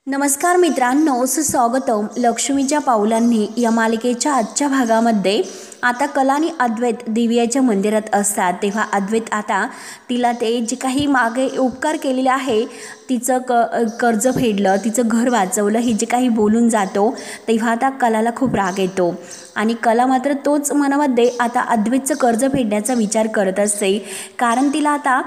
नमस्कार मित्रांनो, स्वागतम लक्ष्मीच्या पावलांनी या मालिकेच्या आजच्या भागामध्ये आता कला आणि अद्वैत दिव्याच्या मंदिरात असतात। तेव्हा अद्वैत आता तिला ते जे काही मागे उपकार केलेले आहे, तिचं कर्ज फेडलं, तिचं घर वाचवलं, हे जे काही बोलून जातो, तेव्हा आता कलाला खूप राग येतो आणि कला मात्र तोच मनामध्ये आता अद्वैतचं कर्ज फेडण्याचा विचार करत असते। कारण तिला आता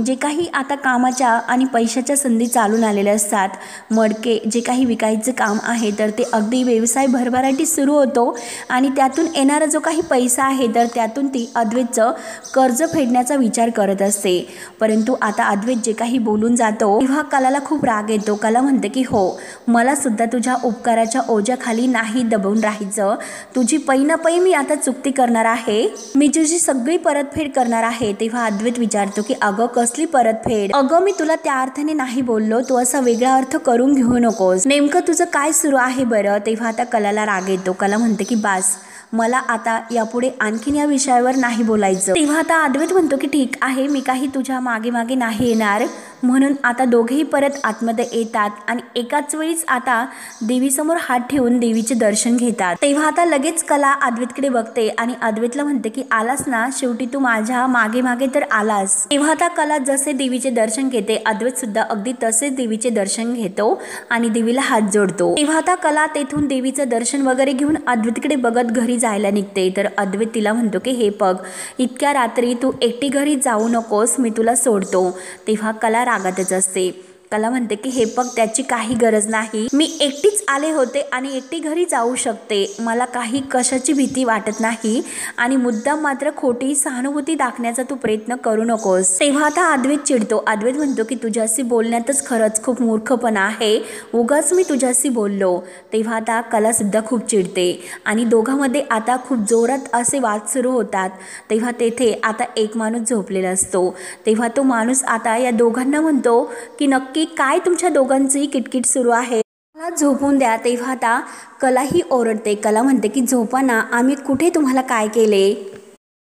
जे काही आता कामाच्या आणि पैशाच्या संधी चालून आलेल्या असतात, मडके जे काही विकायचं काम आहे तर ते अगदी व्यवसाय भरभराटी सुरू होतो आणि त्यातून येणारा जो काही पैसा आहे तर त्यातून ती अद्वैतचं कर्ज फेडण्याचा विचार करत असते। परंतु आता अद्वैत जे काही बोलून जातो तेव्हा कलाला खूप राग येतो। कला म्हणते की हो, मला सुद्धा तुझ्या उपकाराच्या ओझ्याखाली नाही दबून राहायचं, तुझी पै ना पै मी आता चुकती करणार आहे, मी तुझी सगळी परतफेड करणार आहे। तेव्हा अद्वैत विचारतो की अगं कसली परतफेड, अगं मी तुला त्या अर्थाने नाही बोललो, तू असा वेगळा अर्थ करून घेऊ नकोस, नेमकं तुझं काय सुरू आहे बरं। तेव्हा आता कलाला राग येतो। कला म्हणते की बास, मला आता यापुढे आणखीन या विषयावर नाही बोलायचं। तेव्हा आता अद्वैत म्हणतो की ठीक आहे, मी काही तुझ्या मागे मागे नाही येणार। म्हणून आता दोघेही परत आतमध्ये येतात आणि एकाच वेळीच आता देवीसमोर हात ठेवून देवीचे दर्शन घेतात। तेव्हा आता लगेच कला अद्वैतकडे बघते आणि अद्वैतला म्हणते की आलास ना, शेवटी तू माझ्या मागे मागे तर आलास। तेव्हा आता कला जसे देवीचे दर्शन घेते, अद्वैत सुद्धा अगदी तसेच देवीचे दर्शन घेतो आणि देवीला हात जोडतो। तेव्हा आता कला तेथून देवीचं दर्शन वगैरे घेऊन अद्वैतकडे बघत घरी जायला निघते, तर अद्वैत तिला म्हणतो की हे बघ, इतक्या रात्री तू एकटी घरी जाऊ नकोस, मी तुला सोडतो। तेव्हा कला रागातच असते। कला म्हणते की हे बघ, त्याची काही गरज नाही, मी एकटीच आले होते आणि एकटी घरी जाऊ शकते, मला काही कशाची भीती वाटत नाही आणि मुद्दाम मात्र खोटी सहानुभूती दाखवण्याचा तू प्रयत्न करू नकोस। तेव्हा आता अद्वैत चिडतो। अद्वैत म्हणतो की तुझ्याशी बोलण्यातच खरंच खूप मूर्खपणा आहे, उगाच मी तुझ्याशी बोललो। तेव्हा आता कला सुद्धा खूप चिडते आणि दोघांमध्ये आता खूप जोरात असे वाद सुरू होतात। तेव्हा तेथे आता एक माणूस झोपलेला असतो। तेव्हा तो माणूस आता या दोघांना म्हणतो की नक्की काय तुमच्या दोघांची किटकिट सुरू आहे, मला झोपून द्या। तेव्हा आता कलाही ओरडते। कला म्हणते की झोपा ना, आम्ही कुठे तुम्हाला काय केले।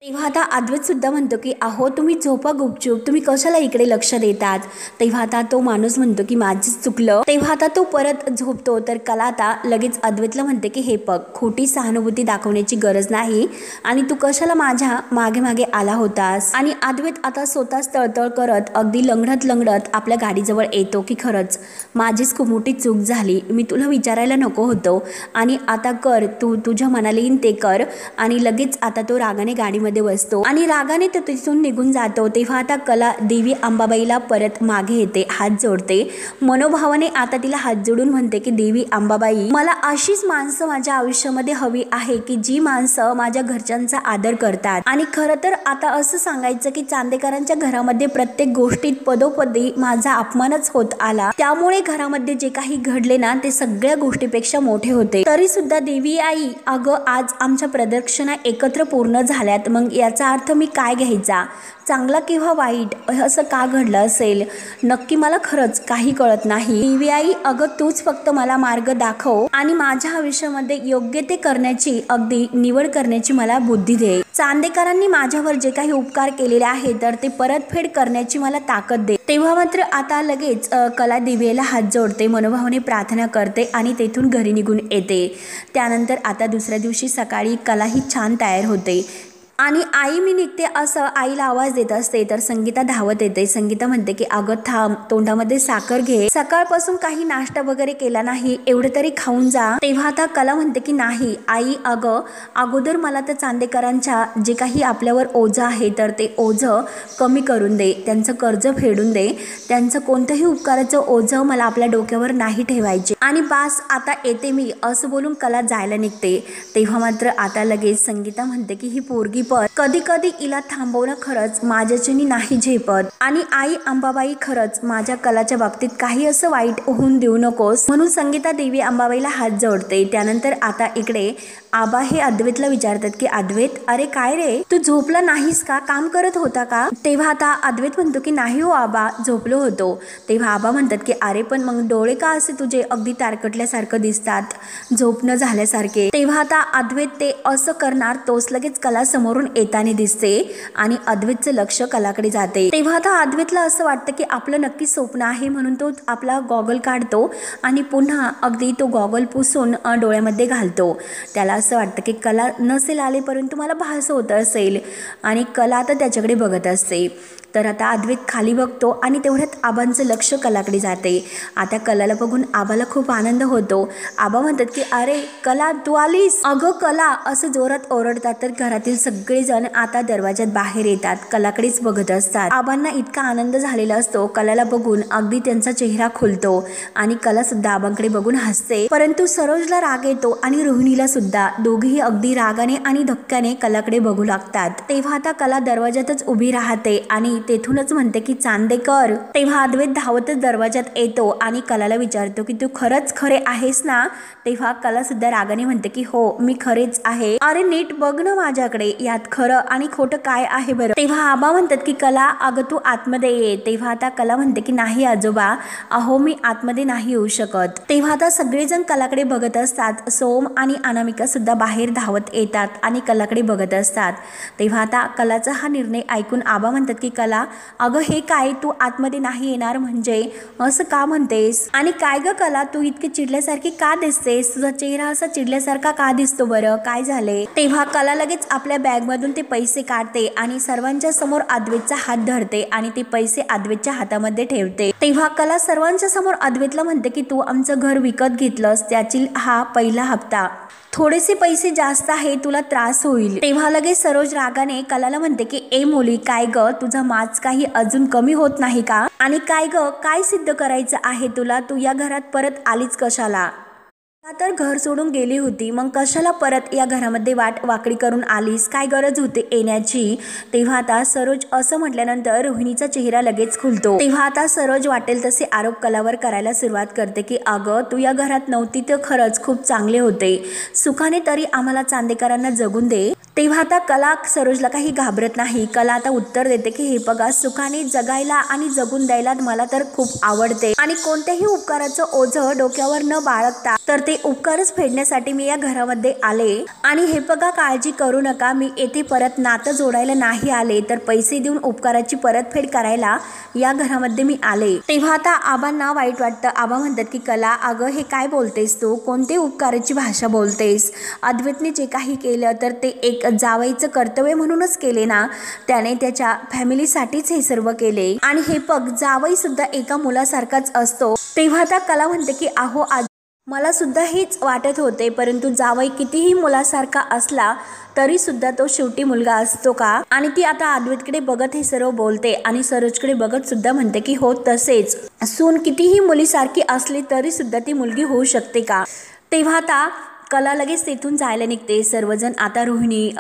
तेव्हा आता अद्वैत सुद्धा म्हणतो की अहो तुम्ही झोपा गुपचूप, तुम्ही कशाला इकडे लक्ष देतात। तेव्हा आता तो माणूस म्हणतो की माझंच चुकलं। तेव्हा आता तो परत झोपतो, तर कला आता लगेच अद्वैतला म्हणते की हे बघ, खोटी सहानुभूती दाखवण्याची गरज नाही आणि तू कशाला माझ्या मागे मागे आला होतास। आणि अद्वैत आता स्वतःच तळतळ करत अगदी लंगडत लंगडत आपल्या गाडीजवळ येतो की खरंच माझीच खूप मोठी चूक झाली, मी तुला विचारायला नको होतं आणि आता कर, तू तुझ्या मनाला येईन ते कर। आणि लगेच आता तो रागाने गाडीमध्ये बसतो आणि रागाने तो तिथून निघून जातो। तेव्हा आता कला देवी अंबाबाईला परत मागे येते, हात जोडते, मनोभावाने आता तिला हात जोडून म्हणते की देवी अंबाबाई, मला अशीच माणसं माझ्या आयुष्यामध्ये हवी आहे की जी माणसं माझ्या घरच्यांचा आदर करतात। आणि खरं तर आता असं सांगायचं की चांदेकरांच्या घरामध्ये प्रत्येक गोष्टीत पदोपदी माझा अपमानच होत आला, त्यामुळे घरामध्ये जे काही घडले ना ते सगळ्या गोष्टीपेक्षा मोठे होते। तरी सुद्धा देवी आई, अगं आज आमच्या प्रदक्षिणा एकत्र पूर्ण झाल्यात, मग याचा अर्थ मी काय घ्यायचा, चांगला किंवा वाईट, असं का घडलं असेल, नक्की मला खरंच काही कळत नाही। देवी आई, अगं तूच फक्त मला मार्ग दाखव आणि माझ्या आयुष्यामध्ये योग्य ते करण्याची, अगदी निवड करण्याची मला बुद्धी दे। चांदेकरांनी माझ्यावर जे काही उपकार केलेले आहे तर ते परतफेड करण्याची मला ताकद दे। तेव्हा मात्र आता लगेच कला देवीला हात जोडते, मनोभावाने प्रार्थना करते आणि तेथून घरी निघून येते। त्यानंतर आता दुसऱ्या दिवशी सकाळी कला ही छान तयार होते आणि आई मी निघते असं आईला आवाज देत असते, तर संगीता धावत येते। संगीता म्हणते की अगं थांब, तोंडामध्ये साखर घे, सकाळपासून काही नाश्ता वगैरे केला नाही, एवढं तरी खाऊन जा। तेव्हा आता कला म्हणते की नाही आई, अगं अगोदर मला तर चांदेकरांच्या जे काही आपल्यावर ओझं आहे तर ते ओझं कमी करून दे, त्यांचं कर्ज फेडून दे, त्यांचं कोणतंही उपकाराचं ओझं मला आपल्या डोक्यावर नाही ठेवायचे आणि बास आता येते मी, असं बोलून कला जायला निघते। तेव्हा मात्र आता लगेच संगीता म्हणते की ही पोरगी पण कधी कधी इला थांबवणं खरंच माझ्याच्यानी नाही झेपत आणि आई अंबाबाई, खरंच माझ्या कलाच्या बाबतीत काही असं वाईट होऊन देऊ नकोस। म्हणून संगीता देवी अंबाबाईला हात जोडते। त्यानंतर आता इकडे आबा हे अद्वैतला विचारतात की अद्वैत, अरे काय रे, तू झोपला नाहीस का, काम करत होता का। तेव्हा आता अद्वैत म्हणतो की नाही हो आबा, झोपलो होतो। तेव्हा आबा म्हणतात की अरे पण मग डोळे का असे तुझे अगदी तारकटल्यासारखं दिसतात, झोप न झाल्यासारखे। तेव्हा आता अद्वैत ते असं करणार तोच लगेच कला समोरून समोरून येताना दिसते आणि अद्वैतचं लक्ष कलाकडे जाते। तेव्हा आता अद्वैतला असं वाटतं की आपलं नक्की स्वप्न आहे, म्हणून तो आपला गॉगल काढतो आणि पुन्हा अगदी तो गॉगल पुसून डोळ्यामध्ये घालतो। त्याला असं वाटतं की कला नसेल आले, परंतु मला भास होत असेल आणि कला आता त्याच्याकडे बघत असते। तर आता अद्वैत खाली बघतो आणि तेवढ्यात आबांचं लक्ष कलाकडे जाते। आता कलाला बघून आबाला खूप आनंद होतो। आबा म्हणतात की अरे कला तू आलीस, अगं कला असं जोरात ओरडतात। तर घरातील सगळेजण आता दरवाजात बाहेर येतात, कलाकडेच बघत असतात। आबांना इतका आनंद झालेला असतो कलाला बघून, अगदी त्यांचा चेहरा खुलतो आणि कला सुद्धा आबांकडे बघून हसते। परंतु सरोजला राग येतो आणि रोहिणीला सुद्धा, दोघेही अगदी रागाने आणि धक्क्याने कलाकडे बघू लागतात। तेव्हा आता कला दरवाजातच उभी राहते आणि तेथूनच म्हणते की चांदेकर। तेव्हा अद्वैत धावतच दरवाजात येतो आणि कलाला विचारतो की तू खरंच खरे आहेस ना? तेव्हा कला सुद्धा रागाने म्हणते की हो मी खरेच आहे। अरे नीट बघ ना माझ्याकडे, यात खरं आणि खोटं काय आहे बरं? तेव्हा आबा म्हणतात की कला अगं तू आतमध्ये ये। तेव्हा आता कला म्हणते की नाही आजोबा, अहो मी आतमध्ये नाही येऊ शकत। तेव्हा आता सगळेजण कलाकडे बघत असतात। सोम आणि अनामिका सुद्धा बाहेर धावत येतात आणि कलाकडे बघत असतात। तेव्हा आता कलाचा हा निर्णय ऐकून आबा म्हणतात की कला अगं हे काय, तू आतमध्ये नाही येणार म्हणजे असं का म्हणतेस? आणि काय ग कला, तू इतकी चिडल्यासारखी का दिसतेस? तुझा चेहरा असा चिडल्यासारखा का दिसतो बरं, काय झाले? तेव्हा कला लगेच आपल्या बॅग मधून ते पैसे काढते आणि सर्वांच्या समोर अद्वैतचा हात धरते आणि ते पैसे अद्वैतच्या हातामध्ये ठेवते। तेव्हा कला सर्वांच्या समोर अद्वैतला म्हणते की तू आमचं घर विकत घेतलंस, त्याची हा पहिला हप्ता, थोडेसे पैसे जास्त आहे, तुला त्रास होईल। तेव्हा लगेच सरोज रागाने कलाला म्हणते की ए मुली, काय ग तुझा माज काही अजून कमी होत नाही का? आणि काय ग, काय सिद्ध करायचं आहे तुला? तू या घरात परत आलीच कशाला? तर घर सोडून गेली होती, मग कशाला परत या घरामध्ये वाट वाकडी करून आलीस? काय गरज होती येण्याची? तेव्हा आता सरोज असं म्हटल्यानंतर रोहिणीचा चेहरा लगेच खुलतो। तेव्हा आता सरोज वाटेल तसे आरोप कलावर करायला सुरुवात करते की अगं तू या घरात नव्हती तर खरंच खूप चांगले होते, सुखाने तरी आम्हाला चांदेकरांना जगून दे। तेव्हा आता कला सरोजला काही घाबरत नाही। कला आता उत्तर देते की हे बघा, सुखाने जगायला आणि जगून द्यायला मला तर खूप आवडते आणि कोणत्याही उपकाराचं ओझं डोक्यावर न बाळगता तर ते उपकारच फेडण्यासाठी मी या घरामध्ये आले। आणि हे बघा, काळजी करू नका, मी येथे परत नातं जोडायला नाही आले, तर पैसे देऊन उपकाराची परतफेड करायला या घरामध्ये मी आले। तेव्हा आता आबांना वाईट वाटतं। आबा म्हणतात की कला अगं हे काय बोलतेस तू, कोणते उपकाराची भाषा बोलतेस? अद्वैतने जे काही केलं तर ते एक जावईचं कर्तव्य म्हणूनच केले ना, त्याने त्याच्या फॅमिलीसाठीच हे सर्व केले आणि हे बघ जावई सुद्धा एका मुलासारखाच असतो। तेव्हा आता कला म्हणते की अहो मला सुद्धा हेच वाटत होते, परंतु जावई कितीही मुलासारखा असला तरी सुद्धा तो शेवटी मुलगा असतो का? आणि ती आता अद्वैतकडे बघत हे सर्व बोलते आणि सरोजकडे बघत सुद्धा म्हणते की हो तसेच, सून कितीही मुलीसारखी असली तरी सुद्धा ती मुलगी होऊ शकते का? तेव्हा आता कला लगेच तेथून जायला निघते। सर्वजण आता रोहिणी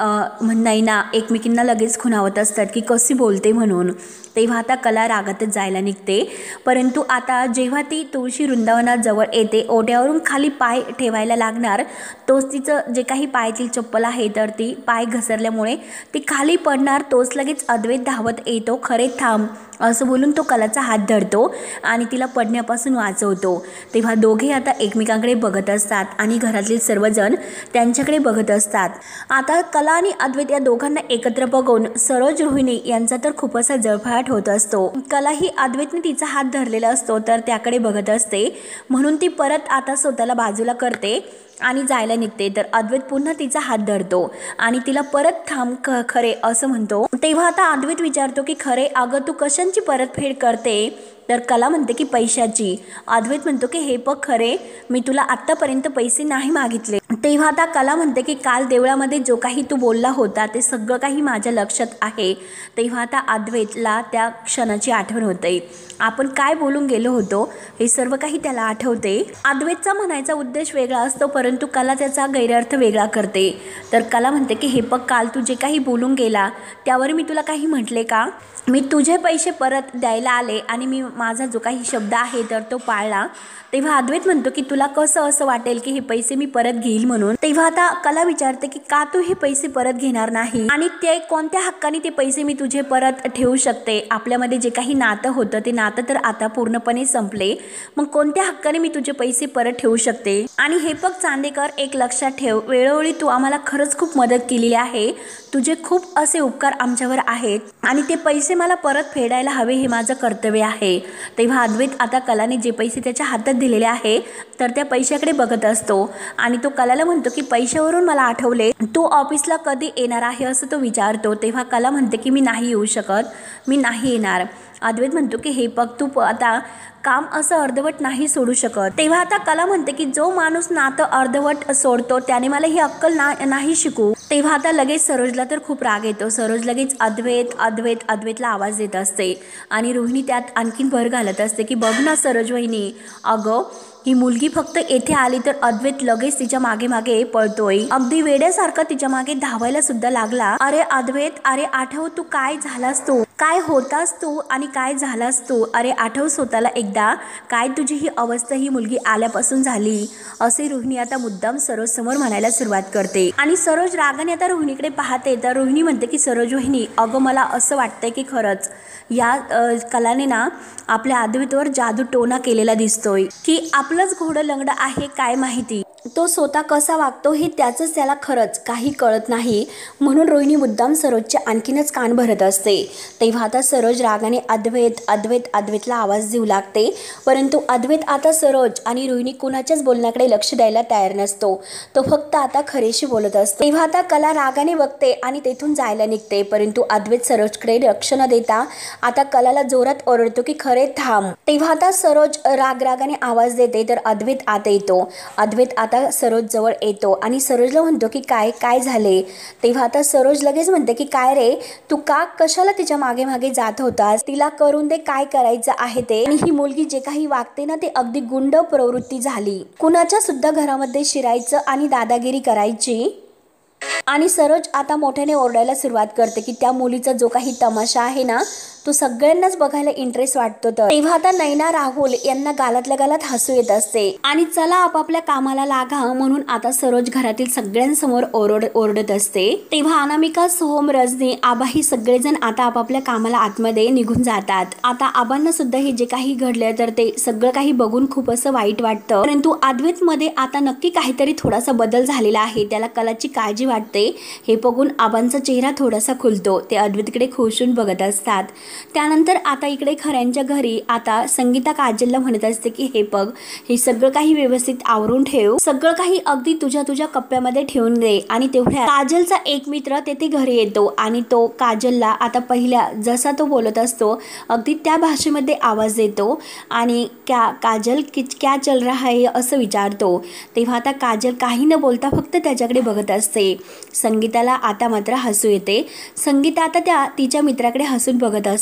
नैना एकमेकींना लगेच खुणावत असतात की कशी बोलते म्हणून। तेव्हा आता कला रागातच जायला निघते, परंतु आता जेव्हा ती तुळशी वृंदावनात जवळ येते, ओट्यावरून खाली पाय ठेवायला लागणार, तोच तिचं जे काही पायातील चप्पल आहे तर ती पाय घसरल्यामुळे ती खाली पडणार, तोच लगेच अद्वैत धावत येतो। खरे थांब असं बोलून तो कलाचा हात धरतो आणि तिला पडण्यापासून वाचवतो। तेव्हा दोघे आता एकमेकांकडे बघत असतात आणि घरातील सर्वजण त्यांच्याकडे बघत असतात। आता कला आणि अद्वैत या दोघांना एकत्र बघून सरोज रोहिणी यांचा तर खूप असा जळफळाट होत असतो। कला ही अद्वैतने तिचा हात धरलेला असतो तर त्याकडे बघत असते, म्हणून ती परत आता स्वतःला बाजूला करते आणि जायला निघते। तर अद्वैत पुन्हा तिचा हात धरतो आणि तिला परत थांब खरे असं म्हणतो। तेव्हा आता अद्वैत विचारतो की खरे अगं तू कशांची परतफेड करते? तर कला म्हणते की पैशाची। अद्वैत म्हणतो की हे बघ खरे, मी तुला आत्तापर्यंत पैसे नाही मागितले। तेव्हा आता कला म्हणते की काल देवळामध्ये जो काही तू बोलला होता ते सगळं काही माझ्या लक्षात आहे। तेव्हा आता अद्वैतला त्या क्षणाची आठवण होते, आपण काय बोलून गेलो होतो हे सर्व काही त्याला आठवते। अद्वैतचा म्हणायचा उद्देश वेगळा असतो, परंतु कला त्याचा गैरअर्थ वेगळा करते। तर कला म्हणते की हे बघ, काल तू जे काही बोलून गेला त्यावर मी तुला काही म्हटले का? मी तुझे पैसे परत द्यायला आले आणि मी माझा जो काही शब्द आहे तर तो पाळला। तेव्हा अद्वैत म्हणतो की तुला कसं असं वाटेल की हे पैसे मी परत घेईल म्हणून। तेव्हा आता कला विचारते की का तू हे पैसे परत घेणार नाही आणि ते कोणत्या हक्काने ते पैसे मी तुझे परत ठेवू शकते। आपल्यामध्ये जे काही नातं होतं ते नातं तर आता पूर्णपणे संपले, मग कोणत्या हक्काने मी तुझे पैसे परत ठेवू शकते। आणि हे बघ चांदेकर, एक लक्षात ठेव, वेळोवेळी तू आम्हाला खरंच खूप मदत केलेली आहे, तुझे खूप असे उपकार आमच्यावर आहेत आणि ते पैसे मला परत फेडायला हवे, हे माझं कर्तव्य आहे। तेव्हा अद्वैत आता कलाने जे पैसे त्याच्या हातात दिलेले आहे तर त्या पैशाकडे बघत असतो आणि तो कलाला म्हणतो की पैशावरून मला आठवले, तू ऑफिसला कधी येणार आहे असं तो विचारतो। तेव्हा कला म्हणते की मी नाही येऊ शकत, मी नाही येणार। अद्वैत म्हणतो की हे बघ, तू आता काम असं अर्धवट नाही सोडू शकत। तेव्हा आता कला म्हणते की जो माणूस नातं अर्धवट सोडतो त्याने मला ही अक्कल नाही शिकू। तेव्हा आता लगेच सरोजला तर खूप राग येतो। सरोज लगेच अद्वैत अद्वैत अद्वैतला आवाज देत असते आणि रोहिणी त्यात आणखीन भर घालत असते की बघ ना सरोज वहिनी, अगं ही मुलगी फक्त येथे आली तर अद्वैत लगेच तिच्या मागे मागे पळतोय, अगदी वेड्यासारखा तिच्या मागे धावायला सुद्धा लागला। अरे अद्वैत, अरे आठव तू काय झालास, तू काय होतास तू आणि काय झालास तू, अरे आठव स्वतःला एकदा, काय तुझी ही अवस्था ही मुलगी आल्यापासून झाली, असे रोहिणी आता मुद्दाम सरोज समोर म्हणायला सुरुवात करते। आणि सरोज रागाने आता रोहिणीकडे पाहते तर रोहिणी म्हणते की सरोज वहिनी, अगं मला असं वाटतंय की खरंच या कलाने ना आपल्या अद्वैतवर जादू टोना केलेला दिसतोय, की आपलंच घोडं लंगडं आहे काय माहिती, तो स्वतः कसा वागतो हे त्याचंच त्याला खरंच काही कळत नाही। म्हणून रोहिणी मुद्दाम सरोजचे आणखीनच कान भरत असते। तेव्हा आता सरोज रागाने अद्वैत अद्वैत अद्वैतला आवाज देऊ लागते, परंतु अद्वैत आता सरोज आणि रोहिणी कुणाच्याच बोलण्याकडे लक्ष द्यायला तयार नसतो, तो फक्त आता खरेशी बोलत असतो। तेव्हा आता कला रागाने बघते आणि तेथून जायला निघते, परंतु अद्वैत सरोजकडे लक्ष न देता आता कलाला जोरात ओरडतो की खरे थांब। तेव्हा आता सरोज रागाने आवाज देते तर अद्वैत आत येतो। अद्वैत आता सरोज जवळ येतो आणि सरोजला म्हणतो की काय काय झाले। तेव्हा आता सरोज लगेच म्हणते की काय रे, तू का कशाला तिच्या मागे मागे जात होतास, तिला करून दे काय करायचं आहे ते, आणि ही मुलगी जे काही वागते ना ते अगदी गुंड प्रवृत्ती झाली, कुणाच्या सुद्धा घरामध्ये शिरायचं आणि दादागिरी करायची। आणि सरोज आता मोठ्याने ओरडायला सुरुवात करते की त्या मुलीचा जो काही तमाशा आहे ना तो सगळ्यांनाच बघायला इंटरेस्ट वाटतो। तर तेव्हा आता नैना राहुल यांना गालातल्या गालात हसू येत असते आणि चला आपापल्या कामाला लागा म्हणून आता सरोज घरातील सगळ्यांसमोर ओरडत असते। तेव्हा अनामिका, सोहम, रजनी, आबा ही सगळेजण आता आपापल्या कामाला आतमध्ये निघून जातात। आता आबांना सुद्धा हे जे काही घडले तर ते सगळं काही बघून खूप असं वाईट वाटतं, परंतु अद्वैत मध्ये आता नक्की काहीतरी थोडासा बदल झालेला आहे, त्याला कलाची काळजी वाटते। हे बघून आबांचा चेहरा थोडासा खुलतो, ते अद्वैतकडे खुशून बघत असतात। त्यानंतर आता इकडे खऱ्यांच्या घरी आता संगीता काजलला म्हणत असते की हे बघ, हे सगळं काही व्यवस्थित आवरून ठेव, सगळं काही अगदी तुझ्या कप्प्यामध्ये ठेवून दे। आणि तेवढ्या काजलचा एक मित्र तेथे घरी येतो आणि तो काजलला आता पहिल्या जसा तो बोलत असतो अगदी त्या भाषेमध्ये आवाज देतो आणि काजल क्या चल रहा है असं विचारतो। तेव्हा आता काजल काही न बोलता फक्त त्याच्याकडे बघत असते। संगीताला आता मात्र हसू येते। संगीता आता तिच्या मित्राकडे हसून बघत असते।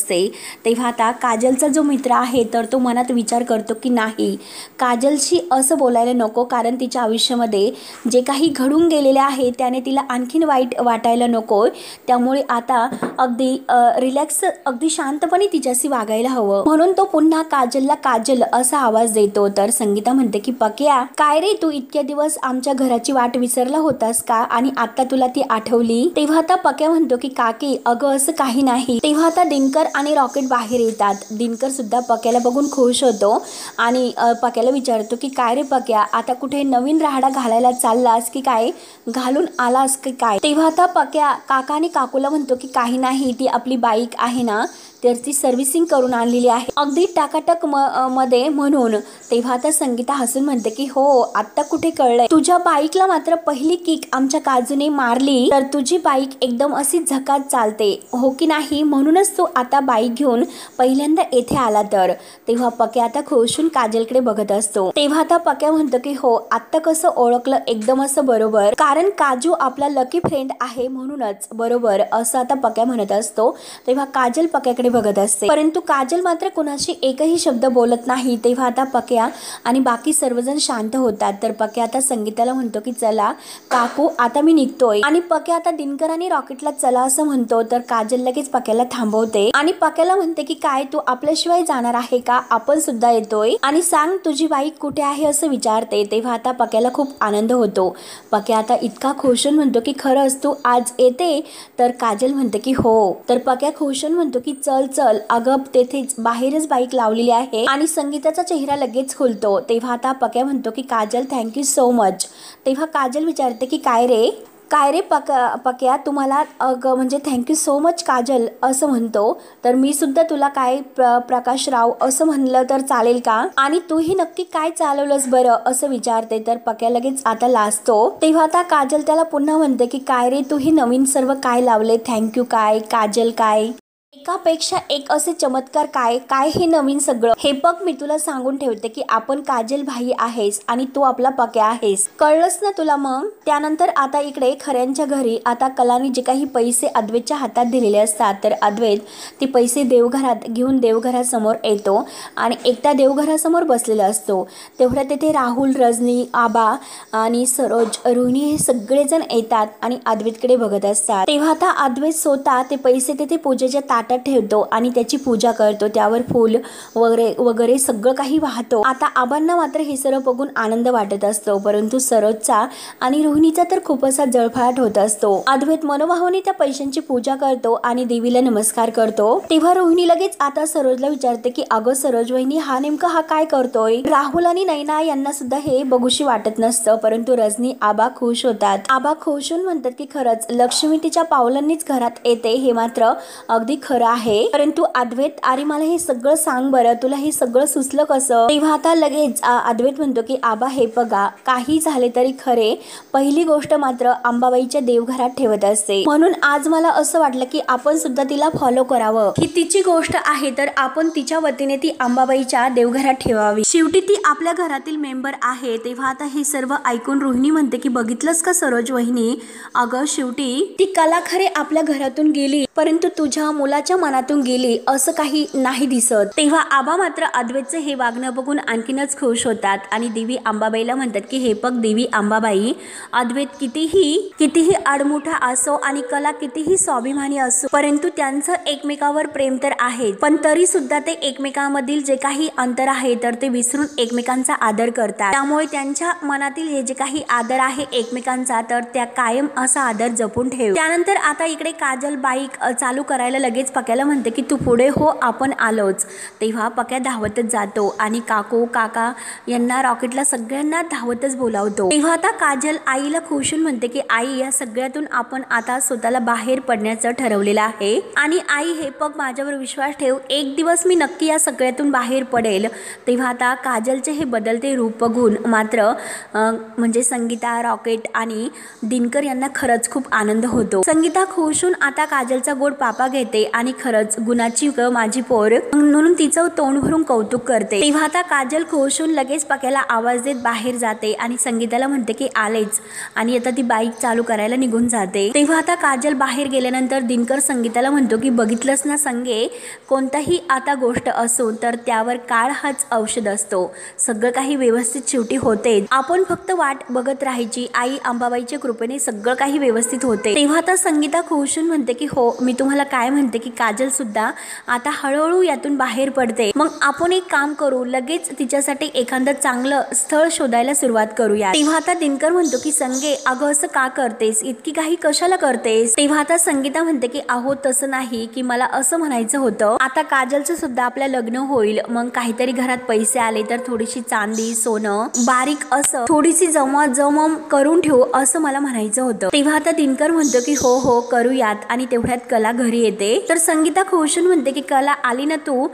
तेव्हा आता काजलचा जो मित्र आहे तर तो मनात विचार करतो की नाही, काजलशी असं बोलायला नको, कारण तिच्या आयुष्यामध्ये जे काही घडून गेलेले आहे त्याने तिला आणखीन वाईट वाटायला नको, त्यामुळे आता अगदी रिलॅक्स अगदी शांतपणे तिच्याशी वागायला हवं। म्हणून तो पुन्हा काजलला काजल असा आवाज देतो। तर संगीता म्हणते की पक्या, काय रे तू इतक्या दिवस आमच्या घराची वाट विसरला होतास का आणि आता तुला ती आठवली। तेव्हा आता पक्या म्हणतो की काकी अगं असं काही नाही। तेव्हा आता दिनकर आणि रॉकेट बाहेर येतात। दिनकर सुद्धा पक्याला बघून खुश होतो आणि पक्याला विचारतो की काय रे पक्या, आता कुठे नवीन राहाडा घालायला चाललास की काय, घालून आलास की काय। तेव्हा आता पक्या काका आणि काकूला म्हणतो की काही नाही, ती आपली बाईक आहे ना तर ती सर्व्हिसिंग करून आणलेली आहे अगदी टाकाटक मध्ये म्हणून। तेव्हा आता संगीता हसून म्हणते की हो, आता कुठे कळलंय, तुझ्या बाईकला मात्र पहिली किक आमच्या काजूने मारली तर तुझी बाईक एकदम अशी झकात चालते हो की नाही, म्हणूनच तू आता बाईक घेऊन पहिल्यांदा येथे आला तर। तेव्हा पक्या आता खुशून काजलकडे बघत असतो। तेव्हा आता पक्या म्हणतो की हो, आता कसं ओळखलं एकदम असं बरोबर, कारण काजू आपला लकी फ्रेंड आहे म्हणूनच बरोबर, असं आता पक्या म्हणत असतो। तेव्हा काजल पक्याकडे अद्वैतकडे बघत असते, परंतु काजल मात्र कुणाशी एकही शब्द बोलत नाही। तेव्हा आता पक्या आणि बाकी सर्वजण शांत होतात। तर पक्या आता संगीताला म्हणतो की चला काकू आता मी निघतोय, आणि पक्या आता दिनकर आणि रॉकेटला चला असं म्हणतो। तर काजल लगेच पक्याला थांबवते आणि पक्याला म्हणते की काय तू आपल्याशिवाय जाणार आहे का, आपण सुद्धा येतोय, आणि सांग तुझी बाईक कुठे आहे असं विचारते। तेव्हा आता पक्याला खूप आनंद होतो। पक्या आता इतका खुश म्हणतो की खरंच तू आज येते, तर काजल म्हणते की हो। तर पक्या खुश म्हणतो की चल चल, अगं तेथेच बाहेरच बाईक लावलेली आहे, आणि संगीताचा चेहरा लगेच खुलतो। तेव्हा आता पक्या म्हणतो की काजल थँक्यू सो मच। तेव्हा काजल विचारते की काय रे पक्या तुम्हाला म्हणजे थँक्यू सो मच काजल असं म्हणतो, तर मी सुद्धा तुला काय प्रकाश राव असं म्हणलं तर चालेल का, आणि तूही नक्की काय चालवलंस बरं असं विचारते। तर पक्या लगेच आता लाजतो। तेव्हा आता काजल त्याला पुन्हा म्हणते की काय रे तूही नवीन सर्व काय लावले, थँक्यू काय काजल काय, एकापेक्षा एक असे चमत्कार काय हे नवीन सगळं, हे बघ मी तुला सांगून ठेवते की आपण काजल भाई आहेस आणि तू आपला पक्या आहेस, कळलंस ना तुला। मग त्यानंतर आता इकडे खऱ्यांच्या घरी आता कलानी जे काही पैसे अद्वैतच्या हातात दिलेले असतात, तर अद्वैत ते पैसे देवघरात घेऊन देवघरासमोर येतो आणि एकटा देवघरासमोर बसलेला असतो। तेवढ्या तेथे राहुल, रजनी, आबा आणि सरोज, रोहिणी हे सगळेजण येतात आणि अद्वैतकडे बघत असतात। तेव्हा आता अद्वैत स्वतः ते पैसे तेथे पूजेच्या ताटात ठेवतो आणि त्याची पूजा करतो, त्यावर फूल वगैरे सगळं काही वाहतो। आता आबांना मात्र हे सर्व बघून आनंद वाटत असतो, परंतु सरोजचा आणि रोहिणीचा तर खूप असा जळफळाट होत असतो। अद्वैत मनोभावाने त्या पैशांची पूजा करतो आणि देवीला नमस्कार करतो। तेव्हा रोहिणी लगेच आता सरोजला विचारते की अगं सरोज वहिनी हा नेमका हा काय करतोय। राहुल आणि नैना यांना सुद्धा हे बघूशी वाटत नसतं, परंतु रजनी, आबा खुश होतात। आबा खुश होऊन म्हणतात की खरंच लक्ष्मी तिच्या पावलांनीच घरात येते, हे मात्र अगदी खरं आहे। परंतु अद्वैत अरे मला हे सगळं सांग बरं, तुला हे सगळं सुचलं कसं। तेव्हा आता लगेच अद्वैत म्हणतो की आबा हे बघा काही झाले तरी खरे, पहिली गोष्ट मात्र अंबाबाईच्या देवघरात ठेवत असते, म्हणून आज मला असं वाटलं की आपण सुद्धा तिला फॉलो करावं, ही तिची गोष्ट आहे तर आपण तिच्या वतीने ती अंबाबाईच्या देवघरात ठेवावी, शेवटी ती आपल्या घरातील मेंबर आहे। तेव्हा आता हे सर्व ऐकून रोहिणी म्हणते की बघितलंस का सरोज वहिनी, अगं शेवटी ती कला खरे आपल्या घरातून गेली, परंतु तुझ्या मुलाच्या मनातून गेली असं काही नाही दिसत। तेव्हा आबा मात्र अद्वैतचे हे वागणं बघून आणखीनच खुश होतात आणि देवी अंबाबाईला म्हणतात की हे बघ देवी अंबाबाई, अद्वैत कितीही आडमुठा असो आणि कला कितीही स्वाभिमानी असो, परंतु त्यांचं एकमेकावर प्रेम तर आहे, पण तरी सुद्धा ते एकमेकांमधील जे काही अंतर आहे तर ते विसरून एकमेकांचा आदर करतात। त्यामुळे त्यांच्या मनातील हे जे काही आदर आहे एकमेकांचा, तर त्या कायम असा आदर जपून ठेव। त्यानंतर आता इकडे काजल बाईक चालू करायला लगेच पक्याला म्हणते की तू पुढे हो आपण आलोच। तेव्हा पक्या धावतच जातो आणि काकू काका यांना रॉकेटला सगळ्यांना धावतच बोलावतो। तेव्हा आता काजल आईला खुशून म्हणते की आई या सगळ्यातून आपण आता स्वतःला बाहेर पडण्याचं ठरवलेलं आहे, आणि आई हे बघ माझ्यावर विश्वास ठेव, एक दिवस मी नक्की या सगळ्यातून बाहेर पडेल। तेव्हा आता काजलचे हे बदलते रूप बघून मात्र म्हणजे संगीता, रॉकेट आणि दिनकर यांना खरंच खूप आनंद होतो। संगीता खुशून आता काजलचा गोड पापा घेते आणि खरंच गुणाची माझी पोर म्हणून तिचं तोंड भरून कौतुक करते। तेव्हा आता काजल खुशून लगेच पक्याला आवाज देत बाहेर जाते आणि संगीताला म्हणते की आलेच, आणि आता ती बाईक चालू करायला निघून जाते। तेव्हा आता काजल बाहेर गेल्यानंतर दिनकर संगीताला म्हणतो की बघितलंस ना संगे, कोणताही आता गोष्ट असो तर त्यावर काळ हाच औषध असतो, सगळं काही व्यवस्थित शेवटी होते, आपण फक्त वाट बघत राहायची, आई अंबाबाईच्या कृपेने सगळं काही व्यवस्थित होते। तेव्हा आता संगीता खुशून म्हणते की हो मी तुम्हाला काय म्हणते की काजल सुद्धा आता हळूहळू यातून बाहेर पडते, मग आपण एक काम करू, लगेच तिच्यासाठी एखादं चांगलं स्थळ शोधायला सुरुवात करूया। तेव्हा आता दिनकर म्हणतो की संगे अगं असं का करतेस, इतकी काही कशाला करतेस। तेव्हा आता संगीता म्हणते की अहो तसं नाही, की मला असं म्हणायचं होतं आता काजलचं सुद्धा आपलं लग्न होईल, मग काहीतरी घरात पैसे आले तर थोडीशी चांदी सोनं बारीक असं थोडीशी जमवाजमव करून ठेवू असं मला म्हणायचं होतं। तेव्हा आता दिनकर म्हणतो की हो हो करूयात, आणि तेवढ्यात कला घरी येते। तर संगीता खुशून म्हणते की कला आली ना तू,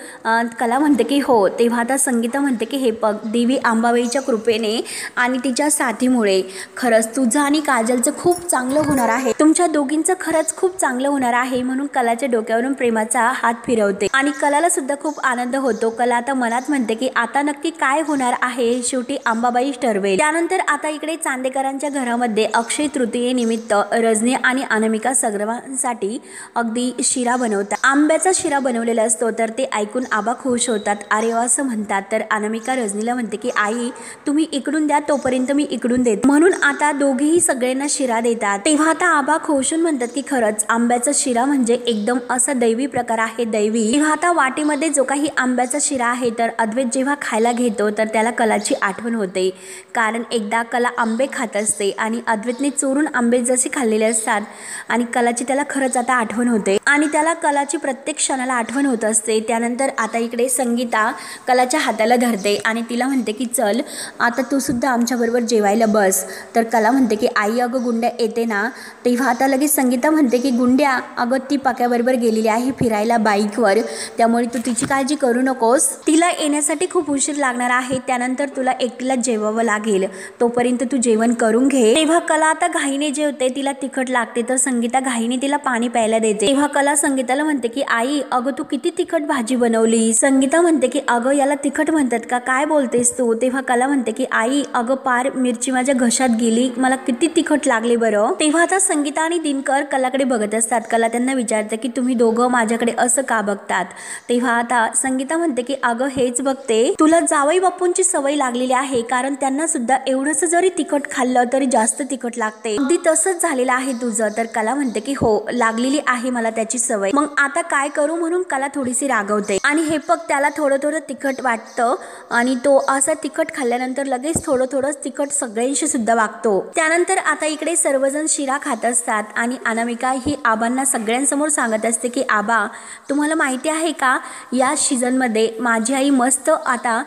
कला म्हणते की हो। तेव्हा आता संगीता म्हणते की हे बघ देवी अंबाबाईच्या कृपेने आणि तिच्या साथीमुळे खरंच तुझं आणि काजलचं खूप चांगलं होणार आहे, तुमच्या दोघींचं खरंच खूप चांगलं होणार आहे, म्हणून कलाच्या डोक्यावरून प्रेमाचा हात फिरवते आणि कलाला सुद्धा खूप आनंद होतो। कला आता मनात म्हणते की आता नक्की काय होणार आहे शेवटी अंबाबाईच ठरवेल। त्यानंतर आता इकडे चांदेकरांच्या घरामध्ये अक्षय तृतीये निमित्त रजनी आणि अनामिका सर्वांसाठी अगदी शिरा बनवतात। बनवतात। आंब्याचा शिरा बनवलेला असतो तर ते ऐकून आबा खुश होतात। अरे वा असं म्हणतात। तर अनामिका रजनीला म्हणते की आई तुम्ही इकडून द्या तोपर्यंत मी इकडून देते, म्हणून आता दोघेही सगळ्यांना शिरा देतात। तेव्हा आता आबा खुशून म्हणतात की खरंच आंब्याचा शिरा म्हणजे एकदम असा दैवी प्रकार आहे, दैवी। तेव्हा आता वाटीमध्ये जो काही आंब्याचा शिरा आहे तर अद्वैत जेव्हा खायला घेतो तर त्याला कलाची आठवण होते, कारण एकदा कला आंबे खात असते आणि अद्वैतने चोरून आंबे जसे खाल्लेले असतात आणि कलाची त्याला खरंच आता आठवण होते आणि त्याला कलाची प्रत्येक क्षणाला आठवण होत असते। त्यानंतर आता इकडे संगीता कलाच्या हाताला धरते आणि तिला म्हणते की चल आता तू सुद्धा आमच्याबरोबर जेवायला बस। तर कला म्हणते की आई अगं गुंड्या येते ना। तेव्हा आता लगेच संगीता म्हणते की गुंड्या अगं ती पाक्याबरोबर गेलेली आहे फिरायला बाईकवर, त्यामुळे तू तिची काळजी करू नकोस, तिला येण्यासाठी खूप उशीर लागणार आहे, त्यानंतर तुला एकटीला जेवावं लागेल, तोपर्यंत तू जेवण करून घे। तेव्हा कला आता घाईने जेवते, तिला तिखट लागते तर संगीता घाईने तिला पाणी प्यायला देते। तेव्हा कला संगीताला म्हणते की आई अगं तू किती तिखट भाजी बनवली। संगीता म्हणते की अगं याला तिखट म्हणतात का, काय बोलतेस तू। तेव्हा कला म्हणते की आई अगं पार मिरची माझ्या घशात गेली, मला किती तिखट लागले बरं। तेव्हा आता संगीता आणि दिनकर कलाकडे बघत असतात। कला त्यांना विचारते की तुम्ही दोघं माझ्याकडे असं का बघतात। तेव्हा आता संगीता म्हणते की अगं हेच बघते, तुला जावई बापूंची सवय लागलेली आहे, कारण त्यांना सुद्धा एवढंच जरी तिखट खाल्लं तरी जास्त तिखट लागते, अगदी तसंच झालेलं आहे तुझं। तर कला म्हणते की हो लागलेली आहे मला त्याची सवय, मग आता काय करू, म्हणून कला थोडीशी रागवते आणि हे बघ त्याला थोडं थोडं तिखट वाटतं आणि तो असं तिखट खाल्ल्यानंतर लगेच थोडं थोडं तिखट सगळ्यांशी सुद्धा वागतो। त्यानंतर आता इकडे सर्वजण शिरा खात असतात आणि अनामिका ही आबांना सगळ्यांसमोर सांगत असते की आबा तुम्हाला माहिती आहे का, या सीझनमध्ये माझी आई मस्त आता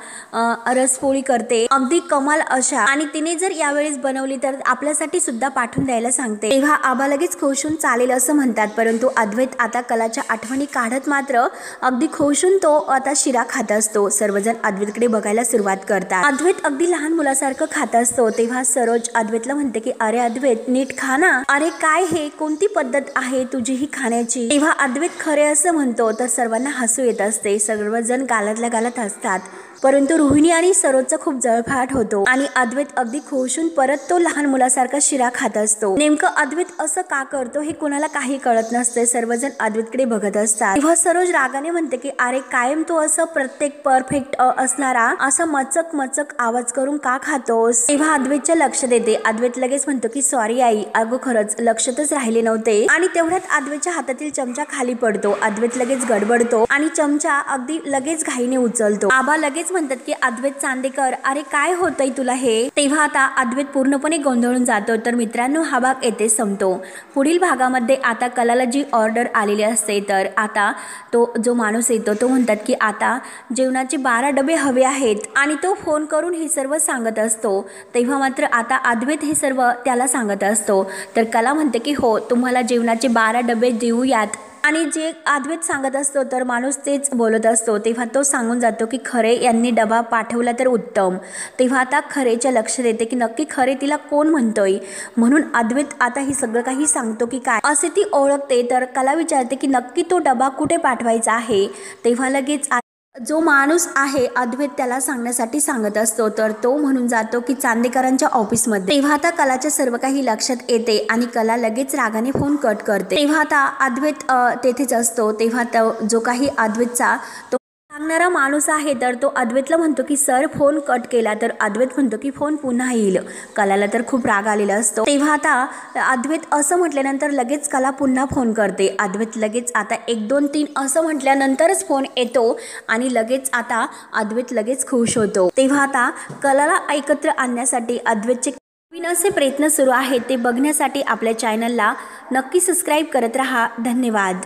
रसपोळी करते, अगदी कमाल अशा, आणि तिने जर यावेळेस बनवली तर आपल्यासाठी सुद्धा पाठवून द्यायला सांगते। तेव्हा आबा लगेच खुशून चालेल असं म्हणतात, परंतु अद्वैत आता कलाच्या आठवणी काढत मात्र अगदी खुशून तो आता शिरा खात असतो। सर्वजण अद्वैतकडे बघायला सुरुवात करतात। अद्वैत अगदी लहान मुलासारखं खात असतो। तेव्हा सरोज अद्वैतला म्हणते की अरे अद्वैत नीट खा ना, अरे काय हे कोणती पद्धत आहे तुझी ही खाण्याची। तेव्हा अद्वैत खरे असं म्हणतो तर सर्वांना हसू येत असते, सर्वजण गालातल्या गालात हसतात, परंतु रोहिणी आणि सरोजचा खूप जळफाट होतो आणि अद्वैत अगदी खुशून परत तो लहान मुलासारखा शिरा खात असतो। नेमकं अद्वैत असं का करतो हे कोणाला काही कळत नसते, सर्वजण अद्वैतकडे बघत असतात। तेव्हा सरोज रागाने म्हणते की अरे कायम तो असं प्रत्येक परफेक्ट असणारा असा मचक मचक आवाज करून का खातोस। तेव्हा अद्वैतच्या लक्ष देते। अद्वैत लगेच म्हणतो की सॉरी आई, अगं खरंच लक्षातच राहिले नव्हते, आणि तेवढ्यात अद्वैतच्या हातातील चमचा खाली पडतो। अद्वैत लगेच गडबडतो आणि चमचा अगदी लगेच घाईने उचलतो। आबा लगेच म्हणतात की अद्वैत चांदेकर अरे काय होतंय तुला हे। तेव्हा आता अद्वैत पूर्णपणे गोंधळून जातो। तर मित्रांनो हा भाग येथे संपतो। पुढील भागामध्ये आता कलाला जी ऑर्डर आलेली असते तर आता तो जो माणूस येतो तो म्हणतात की आता जेवणाचे 12 डबे हवे आहेत आणि तो फोन करून हे सर्व सांगत असतो। तेव्हा मात्र आता अद्वैत हे सर्व त्याला सांगत असतो। तर कला म्हणते की हो तुम्हाला जेवणाचे 12 डबे देऊयात, आणि जे अद्वैत सांगत असतो तर माणूस तेच बोलत असतो। तेव्हा तो सांगून जातो की खरे यांनी डबा पाठवला तर उत्तम। तेव्हा आता खरेच्या लक्ष देते की नक्की खरे तिला कोण म्हणतोय, म्हणून अद्वैत आता ही सगळं काही सांगतो की काय असे ती ओळखते। तर कला विचारते की नक्की तो डबा कुठे पाठवायचा आहे। तेव्हा लगेच जो माणूस आहे अद्वैत त्याला सांगण्यासाठी सांगत असतो, तर तो म्हणून जातो की चांदेकरांच्या ऑफिसमध्ये। तेव्हा आता कलाच्या सर्व काही लक्षात येते आणि कला लगेच रागाने फोन कट करते। तेव्हा आता अद्वैत तेथेच असतो। तेव्हा तो जो काही अद्वैतचा तो सांगणारा माणूस आहे तर तो अद्वैतला म्हणतो की सर फोन कट केला, तर अद्वैत म्हणतो की फोन पुन्हा येईल। कलाला तर खूप राग आलेला असतो। तेव्हा आता अद्वैत असं म्हटल्यानंतर लगेच कला पुन्हा फोन करते। अद्वैत लगेच आता 1 2 3 असं म्हटल्यानंतरच फोन येतो आणि लगेच आता अद्वैत लगेच खुश होतो। तेव्हा आता कलाला एकत्र आणण्यासाठी अद्वैतचे असे प्रयत्न सुरू आहेत, ते बघण्यासाठी आपल्या चॅनलला नक्की सबस्क्राईब करत राहा। धन्यवाद।